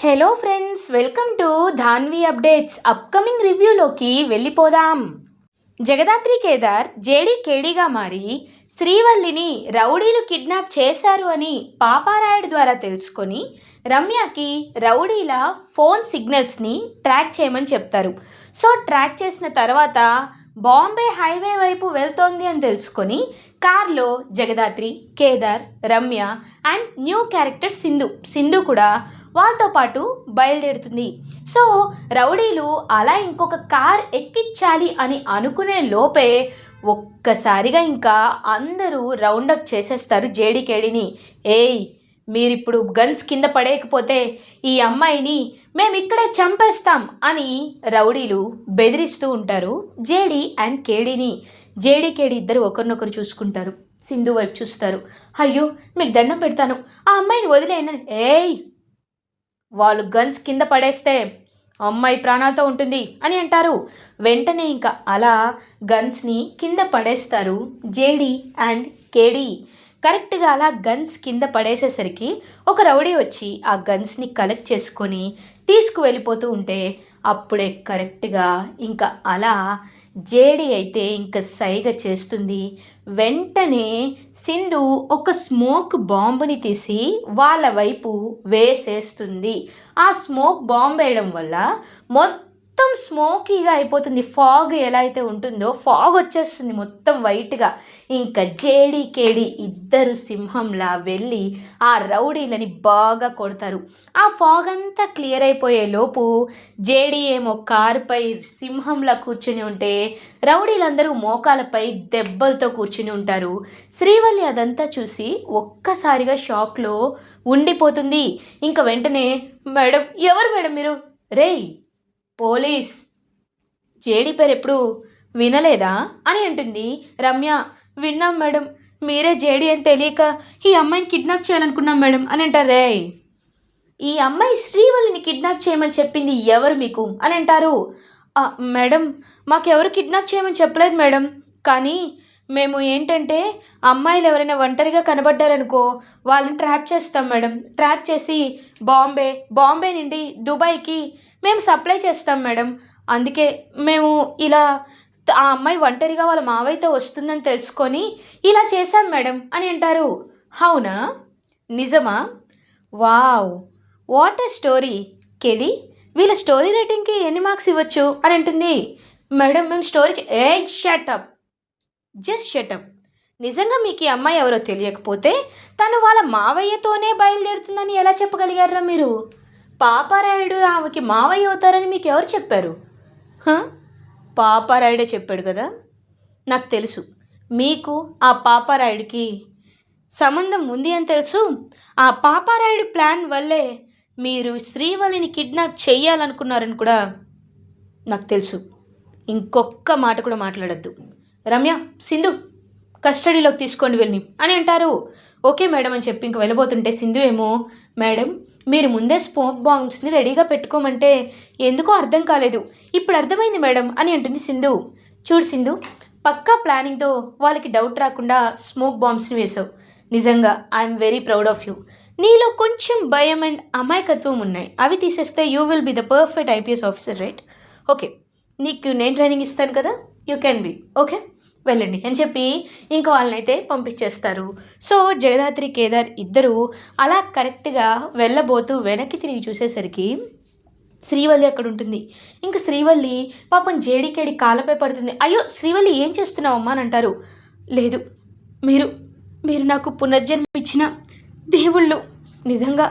Hello friends, welcome to Dhanvi updates. Upcoming రివ్యూలోకి వెళ్ళిపోదాం. Jagadhatri Kedar JD కేడీగా మారి శ్రీవల్లిని రౌడీలు కిడ్నాప్ చేశారు అని పాపారాయుడు ద్వారా తెలుసుకొని రమ్యకి రౌడీల ఫోన్ సిగ్నల్స్ని ట్రాక్ చేయమని చెప్తారు. సో ట్రాక్ చేసిన తర్వాత బాంబే హైవే వైపు వెళ్తోంది అని తెలుసుకొని కార్లో Jagadhatri, Kedar, Ramya and new character Sindhu కూడా వాళ్ళతో పాటు బయలుదేరుతుంది. సో రౌడీలు అలా ఇంకొక కార్ ఎక్కించాలి అని అనుకునే లోపే ఒక్కసారిగా ఇంకా అందరూ రౌండప్ చేసేస్తారు జేడీకేడిని. ఏయ్, మీరిప్పుడు గన్స్ కింద పడేయకపోతే ఈ అమ్మాయిని మేము ఇక్కడే చంపేస్తాం అని రౌడీలు బెదిరిస్తూ ఉంటారు జేడీ అండ్ కేడీని. జేడీ కేడీ ఇద్దరు ఒకరినొకరు చూసుకుంటారు. సింధు వైపు చూస్తారు. అయ్యో, మీకు దండం పెడతాను, ఆ అమ్మాయిని వదిలేయనని. ఏయ్, వాళ్ళు గన్స్ కింద పడేస్తే అమ్మాయి ప్రాణాలతో ఉంటుంది అని అంటారు. వెంటనే ఇంకా అలా గన్స్ని కింద పడేస్తారు జేడీ అండ్ కేడీ. కరెక్ట్గా అలా గన్స్ కింద పడేసేసరికి ఒక రౌడీ వచ్చి ఆ గన్స్ని కలెక్ట్ చేసుకొని తీసుకువెళ్ళిపోతూ ఉంటే అప్పుడే కరెక్ట్గా ఇంకా అలా జేడీ అయితే ఇంకా సైగ చేస్తుంది. వెంటనే సింధు ఒక స్మోక్ బాంబుని తీసి వాళ్ళ వైపు వేసేస్తుంది. ఆ స్మోక్ బాంబు వేయడం వల్ల మొత్తం స్మోకీగా అయిపోతుంది. ఫాగ్ ఎలా అయితే ఉంటుందో ఫాగ్ వచ్చేస్తుంది మొత్తం వైట్గా. ఇంకా జేడీ కేడీ ఇద్దరు సింహంలా వెళ్ళి ఆ రౌడీలని బాగా కొడతారు. ఆ ఫాగ్ అంతా క్లియర్ అయిపోయే లోపు జేడీ ఏమో కారుపై సింహంలా కూర్చుని ఉంటే రౌడీలందరూ మోకాలపై దెబ్బలతో కూర్చుని ఉంటారు. శ్రీవల్లి అదంతా చూసి ఒక్కసారిగా షాక్లో ఉండిపోతుంది. ఇంకా వెంటనే, మేడం, ఎవరు మేడం మీరు? రేయ్ పోలీస్, జేడీ పేరు ఎప్పుడు వినలేదా అని అంటుంది రమ్య. విన్నాం మేడం, మీరే జేడీ అని తెలియక ఈ అమ్మాయిని కిడ్నాప్ చేయాలనుకున్నాం మేడం అని అంటారు. రే, ఈ అమ్మాయి శ్రీవల్లిని కిడ్నాప్ చేయమని చెప్పింది ఎవరు మీకు అని అంటారు. మేడం, మాకెవరు కిడ్నాప్ చేయమని చెప్పలేదు మేడం, కానీ మేము ఏంటంటే అమ్మాయిలు ఎవరైనా ఒంటరిగా కనబడ్డారనుకో వాళ్ళని ట్రాప్ చేస్తాం మేడం. ట్రాప్ చేసి బాంబే నుండి దుబాయ్కి మేము సప్లై చేస్తాం మేడం. అందుకే మేము ఇలా ఆ అమ్మాయి ఒంటరిగా వాళ్ళ మావయ్యతో వస్తుందని తెలుసుకొని ఇలా చేశాం మేడం అని అంటారు. అవునా, నిజమా? Wow, what a story. కేడి, వీళ్ళ స్టోరీ రైటింగ్కి ఎన్ని మార్క్స్ ఇవ్వచ్చు అని అంటుంది. మేడం, మేము స్టోరీ షటప్, జస్ట్ షటప్. నిజంగా మీకు ఈ అమ్మాయి ఎవరో తెలియకపోతే తను వాళ్ళ మావయ్యతోనే బయలుదేరుతుందని ఎలా చెప్పగలిగారా మీరు? పాపారాయుడు ఆమెకి మావయ్య అవుతారని మీకు ఎవరు చెప్పారు? పాపారాయుడే చెప్పాడు కదా. నాకు తెలుసు మీకు ఆ పాపారాయుడికి సంబంధం ఉంది అని తెలుసు. ఆ పాపారాయుడి ప్లాన్ వల్లే మీరు శ్రీవల్లిని కిడ్నాప్ చెయ్యాలనుకున్నారని కూడా నాకు తెలుసు. ఇంకొక్క మాట కూడా మాట్లాడద్దు. రమ్య, సింధు కస్టడీలోకి తీసుకోండి వెళ్ళి అని అంటారు. ఓకే మేడం అని చెప్పి ఇంక వెళ్ళబోతుంటే సింధు ఏమో, మేడం, మీరు ముందే స్మోక్ బాంబ్స్ని రెడీగా పెట్టుకోమంటే ఎందుకో అర్థం కాలేదు, ఇప్పుడు అర్థమైంది మేడం అని అంటుంది సింధు. చూడు సింధు, పక్కా ప్లానింగ్తో వాళ్ళకి డౌట్ రాకుండా స్మోక్ బాంబ్స్ని వేసావు. నిజంగా I'm very proud of you. నీలో కొంచెం భయం అండ్ అమాయకత్వం ఉన్నాయి, అవి తీసేస్తే you will be the perfect IPS officer, right? Okay, నీకు నేను ట్రైనింగ్ ఇస్తాను కదా, యూ క్యాన్ బి. ఓకే, వెళ్ళండి అని చెప్పి ఇంకా వాళ్ళనైతే పంపించేస్తారు. సో జగదాత్రి, కేదార్ ఇద్దరు అలా కరెక్ట్గా వెళ్ళబోతూ వెనక్కి తిరిగి చూసేసరికి శ్రీవల్లి అక్కడ ఉంటుంది. ఇంకా శ్రీవల్లి పాపం జేడీకేడి కాళ్ళపై పడుతుంది. అయ్యో శ్రీవల్లి, ఏం చేస్తున్నావమ్మా అని అంటారు. లేదు, మీరు మీరు నాకు పునర్జన్మ ఇచ్చిన దేవుళ్ళు. నిజంగా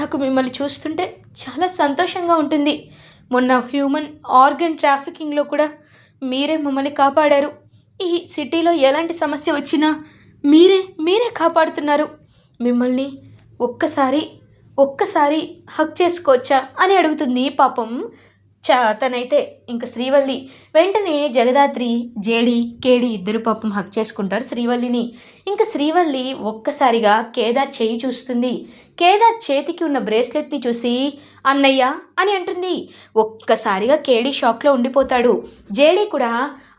నాకు మిమ్మల్ని చూస్తుంటే చాలా సంతోషంగా ఉంటుంది. మొన్న హ్యూమన్ ఆర్గన్ ట్రాఫికింగ్లో కూడా మీరే మమ్మల్ని కాపాడారు. ఈ సిటీలో ఎలాంటి సమస్య వచ్చినా మీరే కాపాడుతున్నారు. మిమ్మల్ని ఒక్కసారి హక్ చేసుకోవచ్చా అని అడుగుతుంది పాపం తనైతే. ఇంకా శ్రీవల్లి వెంటనే జగదాత్రి, జేడీ, కేడీ ఇద్దరు పాపం హక్ చేసుకుంటారు శ్రీవల్లిని. ఇంకా శ్రీవల్లి ఒక్కసారిగా కేదార్ చేయి చూస్తుంది. కేదార్ చేతికి ఉన్న బ్రేస్లెట్ని చూసి అన్నయ్య అని అంటుంది. ఒక్కసారిగా కేడీ షాక్లో ఉండిపోతాడు. జేడీ కూడా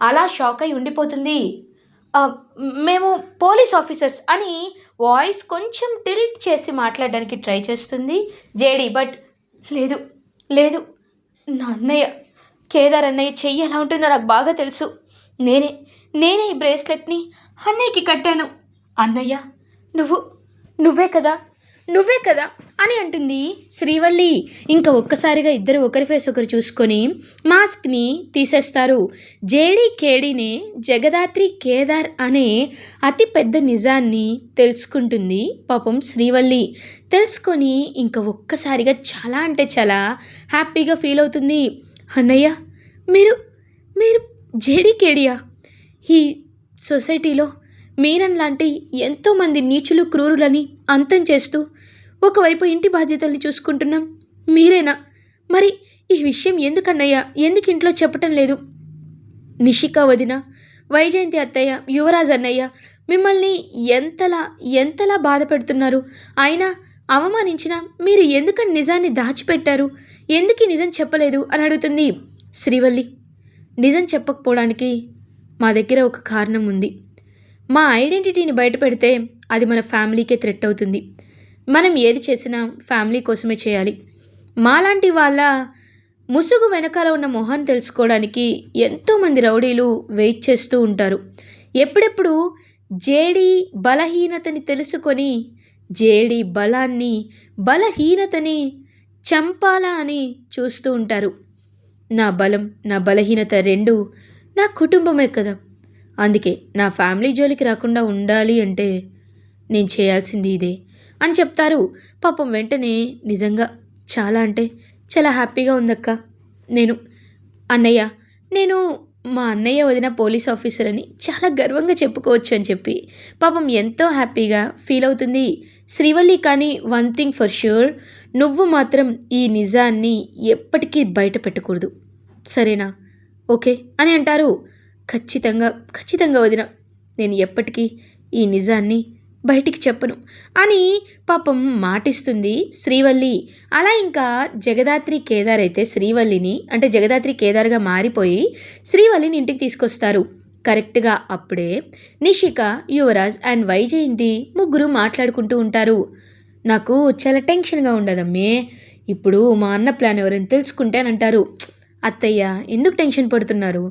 అలా షాక్ అయి ఉండిపోతుంది. మేము పోలీస్ ఆఫీసర్స్ అని వాయిస్ కొంచెం టిల్ట్ చేసి మాట్లాడడానికి ట్రై చేస్తుంది జేడీ. బట్ లేదు లేదు, నా అన్నయ్య కేదార్ అన్నయ్య చెయ్యి ఎలా ఉంటుందో నాకు బాగా తెలుసు. నేనే నేనే ఈ బ్రేస్లెట్ని అన్నయ్యకి కట్టాను. అన్నయ్య, నువ్వు నువ్వే కదా నువ్వే కదా అని అంటుంది శ్రీవల్లి. ఇంకా ఒక్కసారిగా ఇద్దరు ఒకరి ఫేస్ ఒకరు చూసుకొని మాస్క్ని తీసేస్తారు. జేడీ కేడీనే జగదాత్రి కేదార్ అనే అతి పెద్ద నిజాన్ని తెలుసుకుంటుంది పాపం శ్రీవల్లి. తెలుసుకొని ఇంకా ఒక్కసారిగా చాలా అంటే చాలా హ్యాపీగా ఫీల్ అవుతుంది. అన్నయ్య, మీరు మీరు జేడీ కేడియా? ఈ సొసైటీలో మీరన్ లాంటి ఎంతోమంది నీచులు క్రూరులని అంతం చేస్తూ ఒకవైపు ఇంటి బాధ్యతల్ని చూసుకుంటున్నాం మీరేనా? మరి ఈ విషయం ఎందుకన్నయ్యా, ఎందుకు ఇంట్లో చెప్పటం లేదు? నిషిక వదిన, వైజయంతి అత్తయ్య, యువరాజ్ అన్నయ్య మిమ్మల్ని ఎంతలా ఎంతలా బాధ పెడుతున్నారు. అయినా అవమానించినా మీరు ఎందుకని నిజాన్ని దాచిపెట్టారు? ఎందుకు ఈ నిజం చెప్పలేదు అని అడుగుతుంది శ్రీవల్లి. నిజం చెప్పకపోవడానికి మా దగ్గర ఒక కారణం ఉంది. మా ఐడెంటిటీని బయట పెడితే అది మన ఫ్యామిలీకే థ్రెట్ అవుతుంది. మనం ఏది చేసినా ఫ్యామిలీ కోసమే చేయాలి. మాలాంటి వాళ్ళ ముసుగు వెనకాల ఉన్న మొహాన్ని తెలుసుకోవడానికి ఎంతోమంది రౌడీలు వెయిట్ చేస్తూ ఉంటారు. ఎప్పుడెప్పుడు జేడీ బలహీనతని తెలుసుకొని జేడీ బలాన్ని బలహీనతని చంపాలా అని చూస్తూ ఉంటారు. నా బలం నా బలహీనత రెండు నా కుటుంబమే కదా. అందుకే నా ఫ్యామిలీ జోలికి రాకుండా ఉండాలి అంటే నేను చేయాల్సింది ఇదే అని చెప్తారు. పాపం వెంటనే నిజంగా చాలా అంటే చాలా హ్యాపీగా ఉందక్క. నేను అన్నయ్య, నేను మా అన్నయ్య వదిన పోలీస్ ఆఫీసర్ అని చాలా గర్వంగా చెప్పుకోవచ్చు అని చెప్పి పాపం ఎంతో హ్యాపీగా ఫీల్ అవుతుంది శ్రీవల్లి. కానీ వన్ థింగ్ ఫర్ ష్యూర్, నువ్వు మాత్రం ఈ నిజాన్ని ఎప్పటికీ బయట పెట్టకూడదు, సరేనా? ఓకే అని అంటారు. ఖచ్చితంగా ఖచ్చితంగా వదిన, నేను ఎప్పటికీ ఈ నిజాన్ని బయటికి చెప్పను అని పాపం మాటిస్తుంది శ్రీవల్లి. అలా ఇంకా జగదాత్రి కేదార్ అయితే శ్రీవల్లిని, అంటే జగదాత్రి కేదార్గా మారిపోయి శ్రీవల్లిని ఇంటికి తీసుకొస్తారు. కరెక్ట్గా అప్పుడే నిషిక, యువరాజ్ అండ్ వైజయంతి ముగ్గురు మాట్లాడుకుంటూ ఉంటారు. నాకు చాలా టెన్షన్గా ఉండదమ్మే, ఇప్పుడు మా అన్న ప్లాన్ ఎవరైనా తెలుసుకుంటేనంటారు. అత్తయ్య, ఎందుకు టెన్షన్ పడుతున్నారు?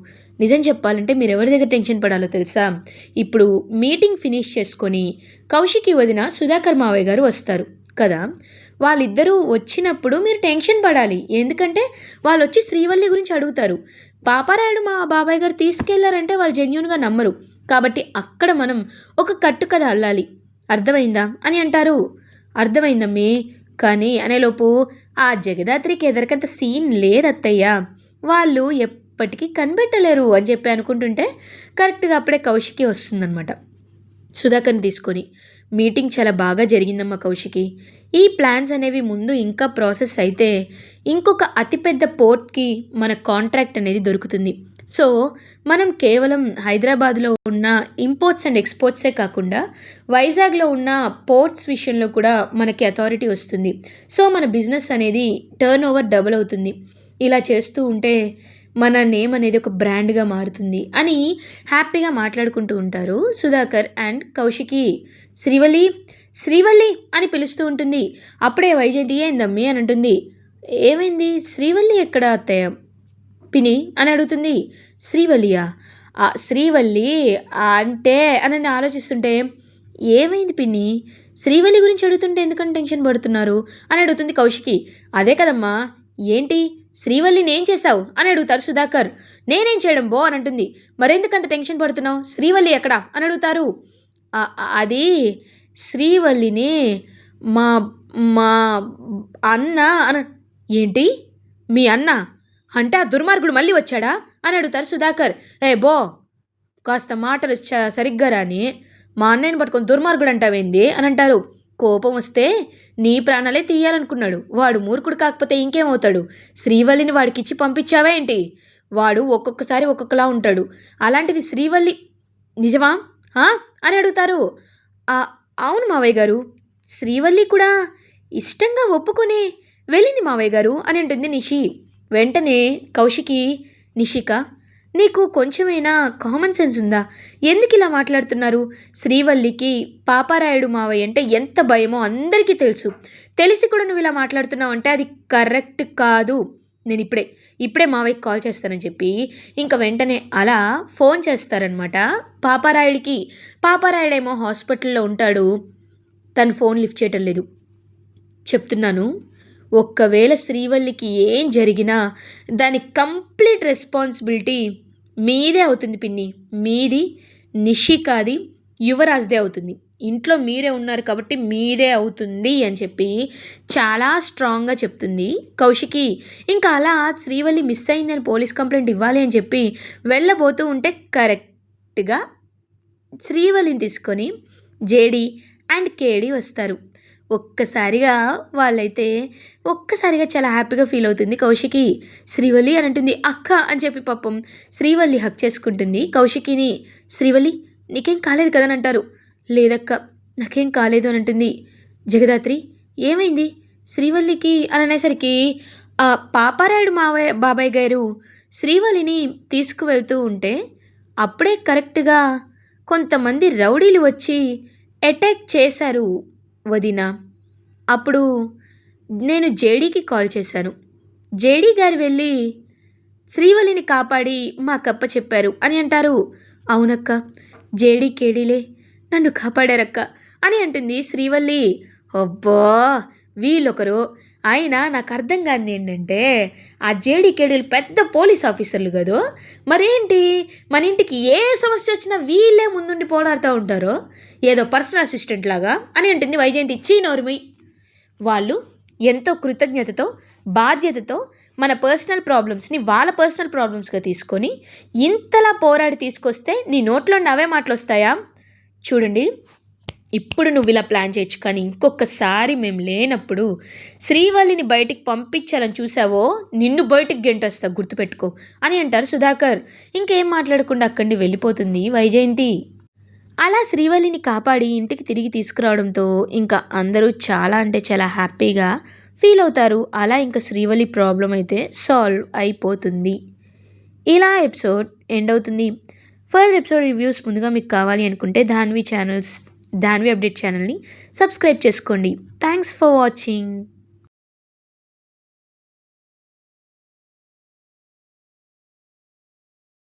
నిజం చెప్పాలంటే మీరు ఎవరి దగ్గర టెన్షన్ పడాలో తెలుసా? ఇప్పుడు మీటింగ్ ఫినిష్ చేసుకొని కౌశికి వదిన సుధాకర్ మావయ్య గారు వస్తారు కదా, వాళ్ళిద్దరూ వచ్చినప్పుడు మీరు టెన్షన్ పడాలి. ఎందుకంటే వాళ్ళు వచ్చి శ్రీవల్లి గురించి అడుగుతారు. పాపారాయుడు మా బాబాయ్ గారు తీసుకెళ్లారంటే వాళ్ళు జెన్యూన్గా నమ్మరు. కాబట్టి అక్కడ మనం ఒక కట్టు కథ అల్లాలి, అర్థమైందా అని అంటారు. అర్థమైందమ్మీ, కానీ అనేలోపు ఆ జగదాత్రికి ఎదరికంత సీన్ లేదత్తయ్య, వాళ్ళు ఎప్పటికీ కనిపెట్టలేరు అని చెప్పి అనుకుంటుంటే కరెక్ట్గా అప్పుడే కౌశికి వస్తుందన్నమాట సుధాకర్ని తీసుకొని. మీటింగ్ చాలా బాగా జరిగిందమ్మా కౌశికి. ఈ ప్లాన్స్ అనేవి ముందు ఇంకా ప్రాసెస్ అయితే ఇంకొక అతిపెద్ద పోర్ట్కి మన కాంట్రాక్ట్ అనేది దొరుకుతుంది. సో మనం కేవలం హైదరాబాద్లో ఉన్న ఇంపోర్ట్స్ అండ్ ఎక్స్పోర్ట్సే కాకుండా వైజాగ్లో ఉన్న పోర్ట్స్ విషయంలో కూడా మనకి అథారిటీ వస్తుంది. సో మన బిజినెస్ అనేది టర్న్ ఓవర్ డబుల్ అవుతుంది. ఇలా చేస్తూ ఉంటే మన నేమ్ అనేది ఒక బ్రాండ్గా మారుతుంది అని హ్యాపీగా మాట్లాడుకుంటూ ఉంటారు సుధాకర్ అండ్ కౌశికి. శ్రీవల్లి శ్రీవల్లి అని పిలుస్తూ ఉంటుంది. అప్పుడే వైజయంతి ఏందమ్మీ అని అంటుంది. ఏమైంది, శ్రీవల్లి ఎక్కడ అత్తయ్య పిని అని అడుగుతుంది. శ్రీవల్లియా? శ్రీవల్లి అంటే అని ఆలోచిస్తుంటే, ఏమైంది పిన్ని, శ్రీవల్లి గురించి అడుగుతుంటే ఎందుకని టెన్షన్ పడుతున్నారు అని అడుగుతుంది కౌశికి. అదే కదమ్మా, ఏంటి శ్రీవల్లిని ఏం చేశావు అని అడుగుతారు సుధాకర్. నేనేం చేయడం బో అని అంటుంది. మరెందుకంత టెన్షన్ పడుతున్నావు, శ్రీవల్లి ఎక్కడా అని అడుగుతారు. అది శ్రీవల్లిని మా మా అన్న అని. ఏంటి, మీ అన్న అంటే ఆ దుర్మార్గుడు మళ్ళీ వచ్చాడా అని అడుగుతారు సుధాకర్. ఏ బో, కాస్త మాటలు సరిగ్గా రాని, మా అన్నయ్యని పట్టుకొని దుర్మార్గుడు అంటావేంది అని అంటారు. కోపం వస్తే నీ ప్రాణాలే తీయాలనుకున్నాడు వాడు, మూర్ఖుడు కాకపోతే ఇంకేమవుతాడు? శ్రీవల్లిని వాడికి ఇచ్చి పంపించావా ఏంటి? వాడు ఒక్కొక్కసారి ఒక్కొక్కలా ఉంటాడు, అలాంటిది శ్రీవల్లి నిజమా అని అడుగుతారు. అవును మావయ్య గారు, శ్రీవల్లి కూడా ఇష్టంగా ఒప్పుకొని వెళ్ళింది మావయ్య గారు అని అంటుంది నిషి. వెంటనే కౌశికి, నిషిక నీకు కొంచెమైనా కామన్ సెన్స్ ఉందా? ఎందుకు ఇలా మాట్లాడుతున్నారు? శ్రీవల్లికి పాపారాయుడు మావయ్య అంటే ఎంత భయమో అందరికీ తెలుసు. తెలిసి కూడా నువ్వు ఇలా మాట్లాడుతున్నావు అంటే అది కరెక్ట్ కాదు. నేను ఇప్పుడే మావయ్యకి కాల్ చేస్తానని చెప్పి ఇంక వెంటనే అలా ఫోన్ చేస్తారనమాట పాపారాయుడికి. పాపారాయుడేమో హాస్పిటల్లో ఉంటాడు. తను ఫోన్ లిఫ్ట్ చేయటం లేదు. చెప్తున్నాను, ఒక్కవేళ శ్రీవల్లికి ఏం జరిగినా దాని కంప్లీట్ రెస్పాన్సిబిలిటీ మీదే అవుతుంది పిన్ని. మీది, నిషికాది, యువరాజ్దే అవుతుంది. ఇంట్లో మీరే ఉన్నారు కాబట్టి మీరే అవుతుంది అని చెప్పి చాలా స్ట్రాంగ్గా చెప్తుంది కౌశికి. ఇంకా అలా శ్రీవల్లి మిస్ అయిందని పోలీస్ కంప్లైంట్ ఇవ్వాలి అని చెప్పి వెళ్ళబోతూ ఉంటే కరెక్ట్గా శ్రీవల్లిని తీసుకొని జేడి అండ్ కేడి వస్తారు. ఒక్కసారిగా చాలా హ్యాపీగా ఫీల్ అవుతుంది కౌశికి. శ్రీవల్లి అని అంటుంది, అక్క అని చెప్పి పాపం శ్రీవల్లి హక్ చేసుకుంటుంది కౌశికిని. శ్రీవల్లి నీకేం కాలేదు కదని అంటారు. లేదక్క నాకేం కాలేదు అని అంటుంది. జగదాత్రి ఏమైంది శ్రీవల్లికి అని అనేసరికి పాపారాయుడు బాబాయ్ గారు శ్రీవల్లిని తీసుకువెళ్తూ ఉంటే అప్పుడే కరెక్ట్గా కొంతమంది రౌడీలు వచ్చి అటాక్ చేశారు వదిన. అప్పుడు నేను జేడీకి కాల్ చేశాను. జేడీ గారు వెళ్ళి శ్రీవల్లిని కాపాడి మా కప్ప చెప్పారు అని అంటారు. అవునక్క, జేడీ కేడీలే నన్ను కాపాడారక్క అని అంటుంది శ్రీవల్లి. అబ్బా వీళ్ళొకరు. అయినా నాకు అర్థం కాదు ఏంటంటే ఆ జేడీ కేడీలు పెద్ద పోలీస్ ఆఫీసర్లు కదా, మరేంటి మన ఇంటికి ఏ సమస్య వచ్చినా వీళ్ళే ముందుండి పోరాడుతూ ఉంటారో ఏదో పర్సనల్ అసిస్టెంట్ లాగా అని అంటుంది వైజయంతి. నోరుమి. వాళ్ళు ఎంతో కృతజ్ఞతతో బాధ్యతతో మన పర్సనల్ ప్రాబ్లమ్స్ని వాళ్ళ పర్సనల్ ప్రాబ్లమ్స్గా తీసుకొని ఇంతలా పోరాడి తీసుకొస్తే నీ నోట్లో అవే మాటలు వస్తాయా? చూడండి, ఇప్పుడు నువ్వు ఇలా ప్లాన్ చేయొచ్చు, కానీ ఇంకొకసారి మేము లేనప్పుడు శ్రీవల్లిని బయటికి పంపించాలని చూసావో నిన్ను బయటికి గెంటొస్తా, గుర్తుపెట్టుకో అని అంటారు సుధాకర్. ఇంకేం మాట్లాడకుండా అక్కడిని వెళ్ళిపోతుంది వైజయంతి. అలా శ్రీవల్లిని కాపాడి ఇంటికి తిరిగి తీసుకురావడంతో ఇంకా అందరూ చాలా హ్యాపీగా ఫీల్ అవుతారు. అలా ఇంకా శ్రీవల్లి ప్రాబ్లం అయితే సాల్వ్ అయిపోతుంది. ఇలా ఎపిసోడ్ ఎండ్ అవుతుంది. ఫస్ట్ ఎపిసోడ్ రివ్యూస్ ముందుగా మీకు కావాలి అనుకుంటే ధాన్వి అప్డేట్ ఛానల్ని సబ్స్క్రైబ్ చేసుకోండి. Thanks for watching.